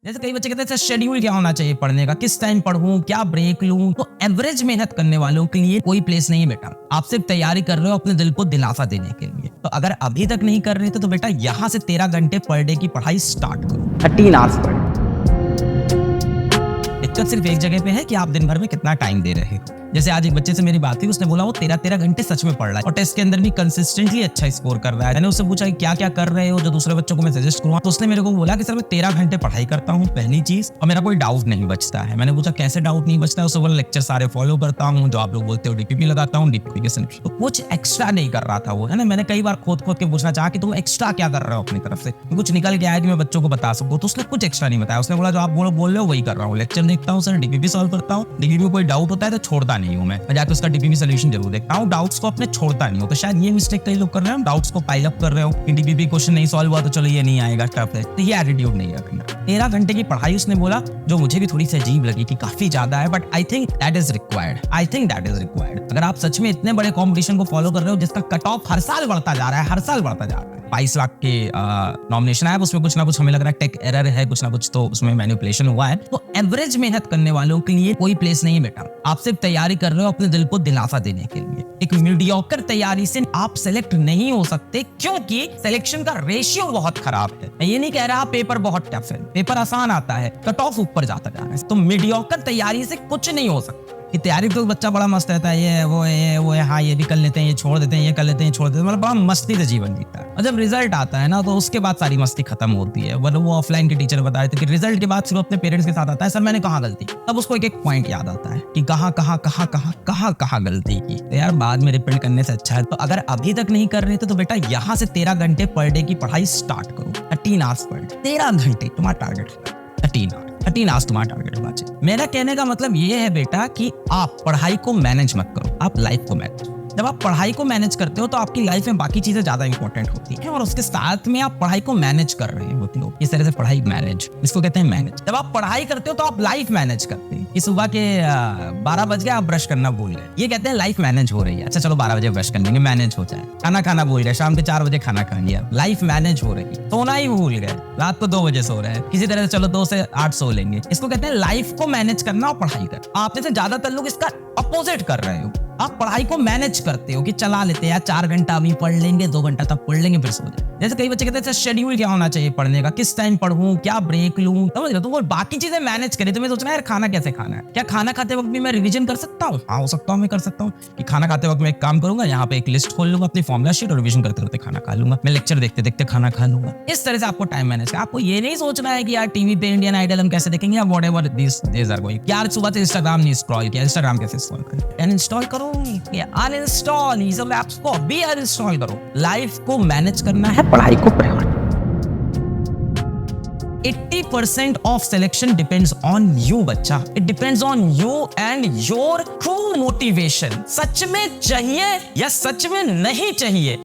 जैसे कई बच्चे कहते हैं शेड्यूल क्या होना चाहिए पढ़ने का, किस टाइम पढ़ूं, क्या ब्रेक लूं। तो एवरेज मेहनत करने वालों के लिए कोई प्लेस नहीं है बेटा। आप सिर्फ तैयारी कर रहे हो अपने दिल को दिलासा देने के लिए। तो अगर अभी तक नहीं कर रहे थे तो बेटा यहाँ से 13 घंटे पर डे की पढ़ाई स्टार्ट करो। 13 आवर्स पढ़। दिक्कत सिर्फ एक जगह पे है कि आप दिन भर में कितना टाइम दे रहे हो। जैसे आज एक बच्चे से मेरी बात हुई, उसने बोला वो 13 घंटे सच में पढ़ रहा है और टेस्ट के अंदर भी कंसिस्टेंटली अच्छा स्कोर कर रहा है। मैंने उससे पूछा कि क्या क्या कर रहे हो जो दूसरे बच्चों को मैं सजेस्ट करूँ, तो उसने मेरे को बोला कि सर मैं 13 घंटे पढ़ाई करता हूँ पहली चीज, और मेरा कोई डाउट नहीं बचता है। मैंने पूछा कैसे डाउट नहीं बचता है, उससे बोला लेक्चर सारे फॉलो करता हूँ, जो आप लोग बोलते हो डीपीपी लगाता हूँ, डीपीपी के सेंटर। तो कुछ एक्स्ट्रा नहीं कर रहा था वो, है ना। मैंने कई बार खोद के पूछना चाहा कि तुम एक्स्ट्रा क्या कर रहे हो अपनी तरफ से, कुछ निकल के आया कि मैं बच्चों को बता सकूँ, तो उसने कुछ एक्स्ट्रा नहीं बताया। उसने बोला जो आप बोल रहे हो वही कर रहा हूँ, लेक्चर देखता हूँ सर, डीपीपी सॉल्व करता हूँ, डीपीपी में कोई डाउट होता है तो छोड़ता नहीं हूँ, मैं जाकर उसका डीपीपी सॉल्यूशन जरूर देखता हूँ, डाउट्स को अपने छोड़ता नहीं हूँ। तो शायद ये मिस्टेक कई लोग कर रहे हो, डाउट्स को पाइल अप कर रहे हो कि डीपीपी क्वेश्चन नहीं सॉल्व हुआ तो चलो ये नहीं आएगा, टफ है। तो ये एटीट्यूड नहीं रखना। 13 घंटे की पढ़ाई उसने बोला, जो मुझे भी थोड़ी सी अजीब लगी कि काफी ज्यादा है, but I think that is required. अगर आप सच में इतने बड़े कॉम्पिटिशन को फॉलो कर रहे हो जिसका कट ऑफ हर साल बढ़ता जा रहा है, 22 लाख के नॉमिनेशन आया, उसमें कुछ ना कुछ हमें लग रहा है टेक एरर है, कुछ ना कुछ तो उसमें मैनिपुलेशन हुआ है। तो एवरेज मेहनत करने वालों के लिए कोई प्लेस नहीं है बेटा। आप सिर्फ तैयारी कर रहे हो अपने दिल को दिलासा देने के लिए। एक मीडियोकर तैयारी से आप सेलेक्ट नहीं हो सकते, क्योंकि सिलेक्शन का रेशियो बहुत खराब है। मैं ये नहीं कह रहा पेपर बहुत टफ है, पेपर आसान आता है, कट ऑफ ऊपर जाता जा रहा है। तो मीडियोकर तैयारी से कुछ नहीं हो सकता। कि तैयारी तो बच्चा बड़ा मस्त रहता है, ये वो है, हाँ ये भी कर लेते हैं, ये छोड़ देते हैं, ये कर लेते हैं, छोड़ देते हैं, मतलब बड़ा मस्ती से जीवन जीता है। और जब रिजल्ट आता है ना तो उसके बाद सारी मस्ती खत्म होती है। मतलब वो ऑफलाइन के टीचर बता रहे थे कि रिजल्ट के बाद सिर्फ अपने पेरेंट्स के साथ आता है, सर मैंने कहाँ गलती, तब उसको एक पॉइंट याद आता है कि कहाँ गलती की। तो यार बाद में रिपेंड करने से अच्छा है। तो अगर अभी तक नहीं कर रहे थे तो बेटा यहाँ से 13 घंटे पर डे की पढ़ाई स्टार्ट करो। 13 आवर्स पर डे, 13 घंटे तुम्हारा टारगेट है। 13 आवर्स तुम्हारा टारगेट होना चाहिए। मेरा कहने का मतलब ये है बेटा कि आप पढ़ाई को मैनेज मत करो, आप लाइफ को मैनेज। जब आप पढ़ाई को मैनेज करते हो तो आपकी लाइफ में बाकी चीजें ज्यादा इंपॉर्टेंट होती हैं, और उसके साथ में आप पढ़ाई को मैनेज कर रहे होते हो। इस तरह से पढ़ाई मैनेज, इसको कहते हैं मैनेज। जब आप पढ़ाई करते हो तो आप लाइफ मैनेज करते हैं कि सुबह के 12 बज गए आप ब्रश करना भूल गए, ये कहते हैं लाइफ मैनेज हो रही है। अच्छा चलो 12 बजे ब्रश कर लेंगे, मैनेज हो जाए। खाना भूल गए, शाम के 4 बजे खाना खा लिया, लाइफ मैनेज हो रही है। सोना ही भूल गए, रात को 2 बजे सो रहे हैं, किसी तरह से चलो 2 से 8 सो लेंगे। इसको कहते हैं लाइफ को मैनेज करना और पढ़ाई करना। आप में से ज्यादातर लोग इसका अपोजिट कर रहे हो। आप पढ़ाई को मैनेज करते हो कि चला लेते हैं यार, 4 घंटा अभी पढ़ लेंगे, 2 घंटा तक पढ़ लेंगे, फिर सो जाए। जैसे कई बच्चे कहते हैं शेड्यूल क्या होना चाहिए पढ़ने का, किस टाइम पढ़ूं, क्या ब्रेक लूं, समझ रहे हो। तो वो बाकी चीजें मैनेज करें। तो मैं सोच रहा यार खाना कैसे खाना है, क्या खाना खाते वक्त भी मैं रिवीजन कर सकता हूँ? हाँ हो सकता हूँ, मैं कर सकता हूँ कि खाना खाते वक्त मैं एक काम करूंगा, यहाँ पे एक लिस्ट खोल लूंगा अपनी फॉर्मुला शीट और रिवीजन करते करते खाना खा लूंगा, मैं लेक्चर देखते देखते खाना खा लूंगा। इस तरह से आपको टाइम मैनेज करना। आपको ये नहीं सोचना है कि यार टीवी पे इंडियन आइडल हम कैसे देखेंगे या whatever this days are going. यार सुबह से इंस्टाग्राम नहीं स्क्रॉल किया, इंस्टाग्राम कैसे स्क्रॉल करें? अनइंस्टॉल करो या अनइंस्टॉल, ये सब ऐप्स को भी अनइंस्टॉल करो। लाइफ को मैनेज करना है, पढ़ाई को priority. 80% of selection depends on you बच्चा। It depends on you and your true motivation। सच में चाहिए या सच में नहीं चाहिए।